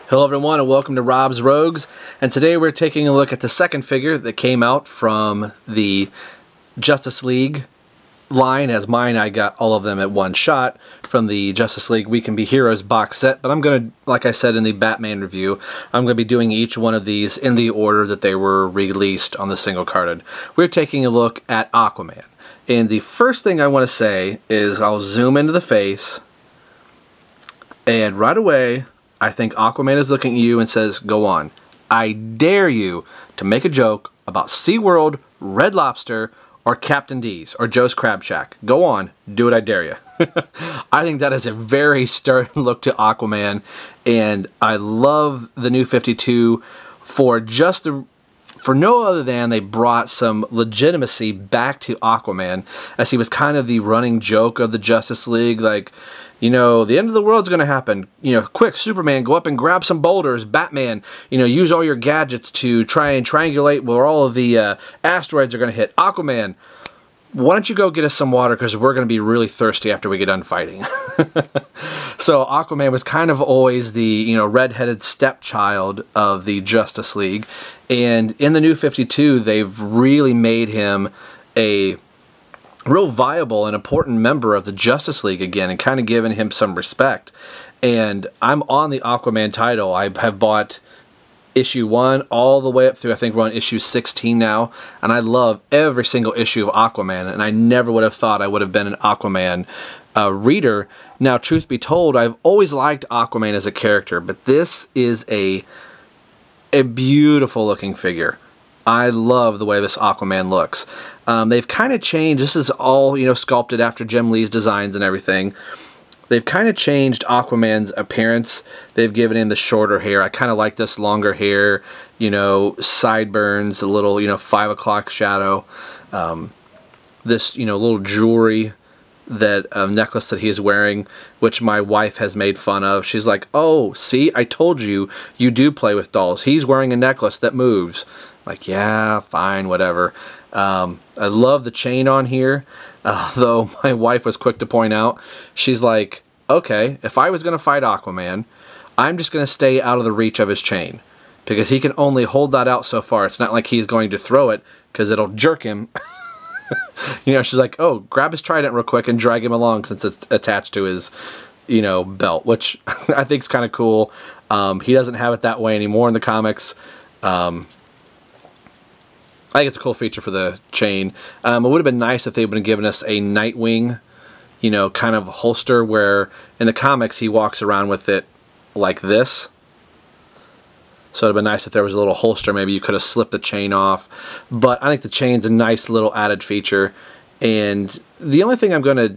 Hello everyone and welcome to Rob's Rogues, and today we're taking a look at the second figure that came out from the Justice League line. As mine, I got all of them at one shot from the Justice League We Can Be Heroes box set, but I'm going to, like I said in the Batman review, I'm going to be doing each one of these in the order that they were released on the single carded. We're taking a look at Aquaman, and the first thing I want to say is I'll zoom into the face, and right away I think Aquaman is looking at you and says, go on. I dare you to make a joke about SeaWorld, Red Lobster, or Captain D's, or Joe's Crab Shack. Go on. Do it, I dare you. I think that is a very stern look to Aquaman, and I love the new 52 for no other than they brought some legitimacy back to Aquaman, as he was kind of the running joke of the Justice League, like, you know, the end of the world's going to happen. You know, quick, Superman, go up and grab some boulders. Batman, you know, use all your gadgets to try and triangulate where all of the asteroids are going to hit. Aquaman, why don't you go get us some water, because we're going to be really thirsty after we get done fighting. So Aquaman was kind of always the, you know, redheaded stepchild of the Justice League. And in the new 52, they've really made him a real viable and important member of the Justice League again, and kind of given him some respect. And I'm on the Aquaman title. I have bought issue 1 all the way up through, I think we're on issue 16 now, and I love every single issue of Aquaman, and I never would have thought I would have been an Aquaman reader. Now, truth be told, I've always liked Aquaman as a character, but this is a beautiful looking figure. I love the way this Aquaman looks. They've kind of changed. This is all, you know, sculpted after Jim Lee's designs and everything. They've kind of changed Aquaman's appearance. They've given him the shorter hair. I kind of like this longer hair, you know, sideburns, a little, you know, 5 o'clock shadow. This, you know, little jewelry, that necklace that he is wearing, which my wife has made fun of. She's like, oh, see, I told you, you do play with dolls. He's wearing a necklace that moves. Like, yeah, fine, whatever. I love the chain on here, though my wife was quick to point out, she's like, okay, if I was going to fight Aquaman, I'm just going to stay out of the reach of his chain, because he can only hold that out so far. It's not like he's going to throw it, because it'll jerk him. You know, she's like, oh, grab his trident real quick and drag him along since it's attached to his, you know, belt, which I think is kind of cool. He doesn't have it that way anymore in the comics. I think it's a cool feature for the chain. It would have been nice if they would have given us a Nightwing, you know, kind of holster, where in the comics he walks around with it like this. So it would have been nice if there was a little holster. Maybe you could have slipped the chain off. But I think the chain's a nice little added feature. And the only thing I'm going to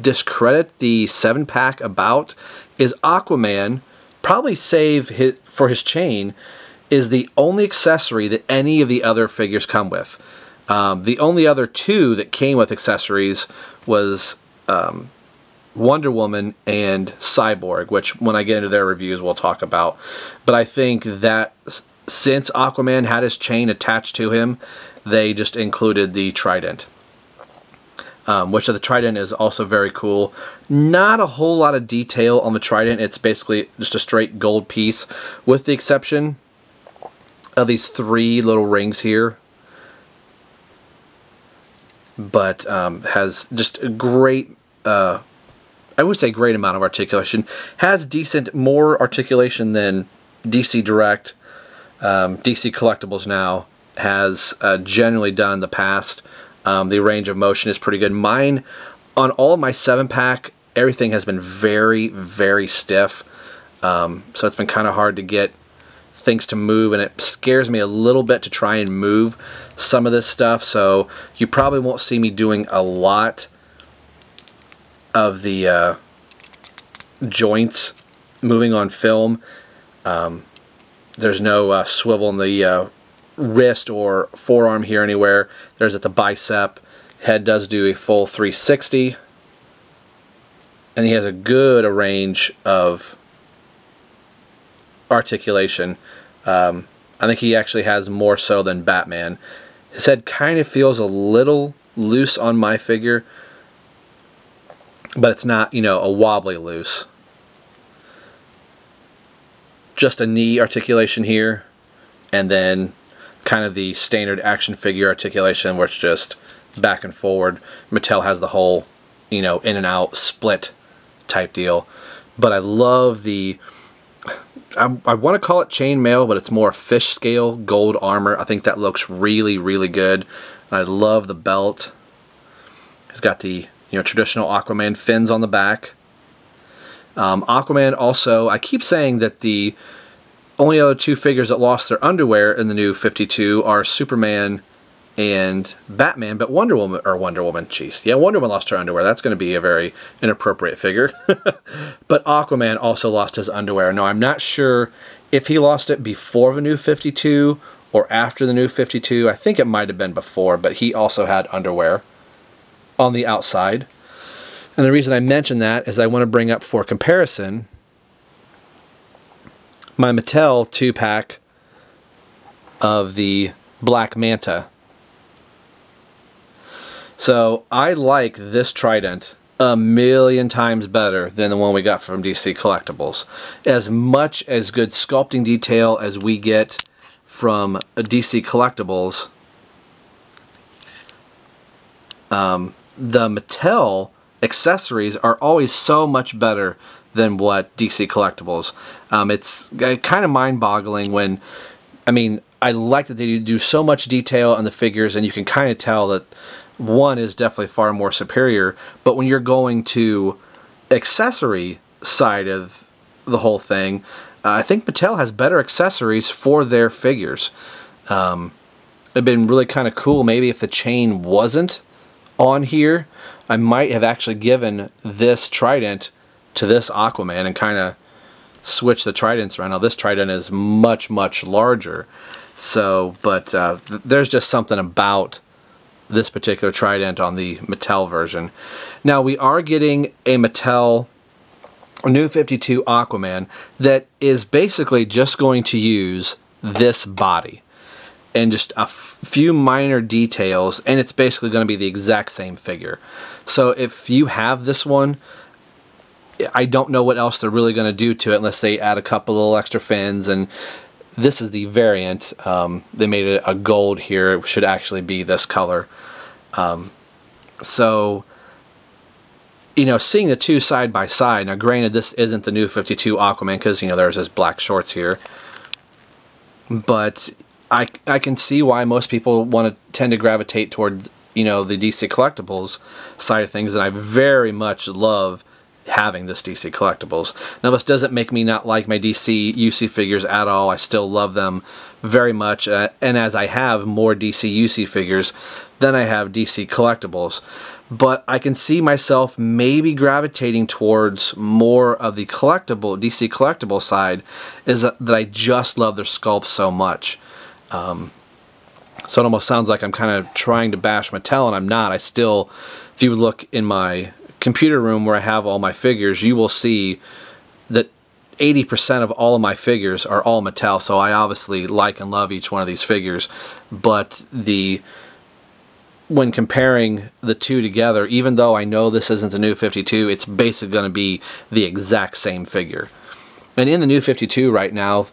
discredit the 7-pack about is Aquaman, probably save for his chain, is the only accessory that any of the other figures come with. The only other 2 that came with accessories was Wonder Woman and Cyborg, which when I get into their reviews we'll talk about. But I think that since Aquaman had his chain attached to him, they just included the trident. Which the trident is also very cool. Not a whole lot of detail on the trident. It's basically just a straight gold piece, with the exception of these 3 little rings here. But has just a great, I would say great amount of articulation. Has decent, more articulation than DC Direct. DC Collectibles now has generally done in the past. The range of motion is pretty good. Mine, on all of my 7-pack, everything has been very, very stiff. So it's been kind of hard to get things to move, and it scares me a little bit to try and move some of this stuff. So you probably won't see me doing a lot of the joints moving on film. There's no swivel in the wrist or forearm here anywhere. There's at the bicep. Head does do a full 360, and he has a good range of articulation. I think he actually has more so than Batman. His head kind of feels a little loose on my figure, but it's not, you know, a wobbly loose. just a knee articulation here, and then kind of the standard action figure articulation where it's just back and forward. Mattel has the whole, you know, in and out split type deal. But I love the, I want to call it chainmail, but it's more fish scale gold armor. I think that looks really, really good. I love the belt. It's got the, you know, traditional Aquaman fins on the back. Aquaman also, I keep saying that the only other two figures that lost their underwear in the new 52 are Superman and Batman, but Wonder Woman, jeez. Yeah, Wonder Woman lost her underwear. That's going to be a very inappropriate figure. But Aquaman also lost his underwear. No, I'm not sure if he lost it before the new 52 or after the new 52. I think it might have been before, but he also had underwear on the outside. And the reason I mention that is I want to bring up for comparison my Mattel 2-pack of the Black Manta. So I like this Trident a million times better than the one we got from DC Collectibles. As much as good sculpting detail as we get from DC Collectibles, the Mattel accessories are always so much better than what DC Collectibles. It's kind of mind-boggling when, I mean, I like that they do so much detail on the figures, and you can kind of tell that one is definitely far more superior, but when you're going to accessory side of the whole thing, I think Mattel has better accessories for their figures. It'd been really kind of cool maybe if the chain wasn't on here. I might have actually given this Trident to this Aquaman and kind of switch the Tridents around. Now this Trident is much, much larger. So, but there's just something about this particular Trident on the Mattel version. Now we are getting a Mattel New 52 Aquaman that is basically just going to use this body and just a few minor details, and it's basically going to be the exact same figure. So if you have this one, I don't know what else they're really going to do to it unless they add a couple little extra fins. And this is the variant. They made it a gold here. It should actually be this color. So, you know, seeing the two side by side. Now, granted, this isn't the new 52 Aquaman because, you know, there's his black shorts here. But I can see why most people want to tend to gravitate toward, you know, the DC Collectibles side of things. And I very much love having this DC Collectibles. Now, this doesn't make me not like my DC UC figures at all. I still love them very much. And as I have more DC UC figures than I have DC Collectibles. But I can see myself maybe gravitating towards more of the collectible, DC Collectible side, is that I just love their sculpts so much. So it almost sounds like I'm kind of trying to bash Mattel, and I'm not. I still, if you look in my computer room where I have all my figures, you will see that 80% of all of my figures are all Mattel, so I obviously like and love each one of these figures. But when comparing the two together, even though I know this isn't the new 52, it's basically going to be the exact same figure. And in the new 52 right now,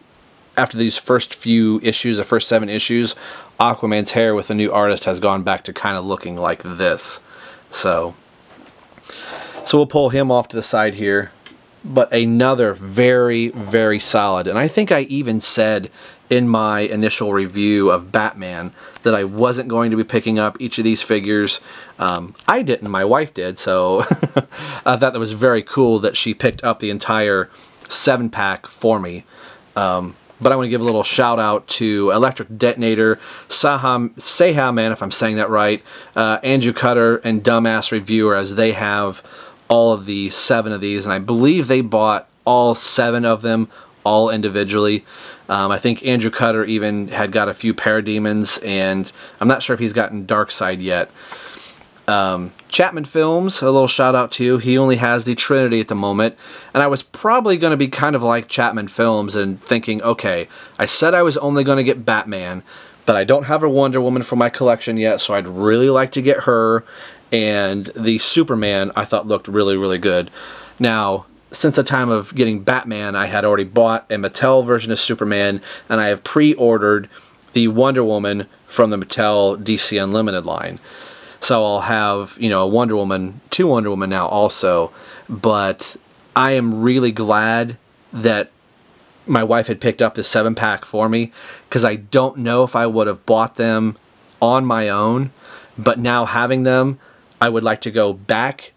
after these first few issues, the first 7 issues, Aquaman's hair with the new artist has gone back to kind of looking like this. So we'll pull him off to the side here. But another very, very solid. And I think I even said in my initial review of Batman that I wasn't going to be picking up each of these figures. I didn't, my wife did, so I thought that was very cool that she picked up the entire 7-pack for me. But I want to give a little shout out to Electric Detonator, Seha Man, if I'm saying that right, Andrew Cutter, and Dumbass Reviewer, as they have all of the 7 of these, and I believe they bought all 7 of them all individually. I think Andrew Cutter even had got a few Parademons, and I'm not sure if he's gotten Darkseid yet. Chapman Films, a little shout out to you. He only has the Trinity at the moment, and I was probably going to be kind of like Chapman Films and thinking, okay, I said I was only going to get Batman, but I don't have a Wonder Woman for my collection yet, so I'd really like to get her. And the Superman I thought looked really, really good. Now, since the time of getting Batman, I had already bought a Mattel version of Superman, and I have pre-ordered the Wonder Woman from the Mattel DC Unlimited line. So I'll have, you know, a Wonder Woman, 2 Wonder Woman now also. But I am really glad that my wife had picked up the 7-pack for me, because I don't know if I would have bought them on my own. But now having them, I would like to go back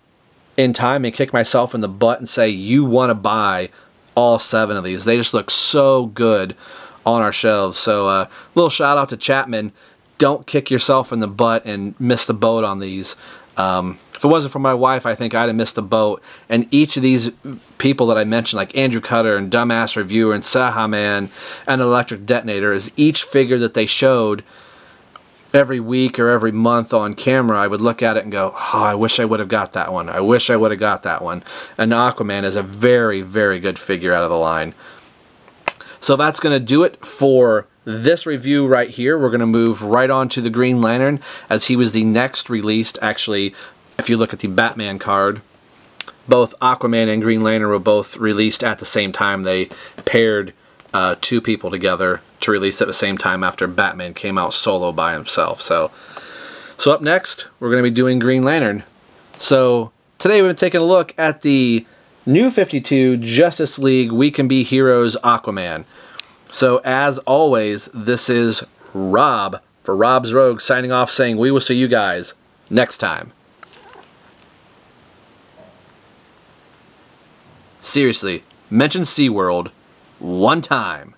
in time and kick myself in the butt and say, you want to buy all 7 of these. They just look so good on our shelves. So little shout out to Chapman. Don't kick yourself in the butt and miss the boat on these. If it wasn't for my wife, I think I'd have missed the boat. And each of these people that I mentioned, like Andrew Cutter and Dumbass Reviewer and Sahaman and Electric Detonator, is each figure that they showed every week or every month on camera, I would look at it and go, oh, I wish I would have got that one. I wish I would have got that one. And Aquaman is a very, very good figure out of the line. So that's going to do it for this review right here. We're going to move right on to the Green Lantern, as he was the next released. Actually, if you look at the Batman card, both Aquaman and Green Lantern were both released at the same time. They paired 2 people together to release at the same time after Batman came out solo by himself. So up next, we're going to be doing Green Lantern. So today we've been taking a look at the New 52 Justice League We Can Be Heroes Aquaman. So as always, this is Rob for Rob's Rogue signing off, saying we will see you guys next time. Seriously, mention SeaWorld one time.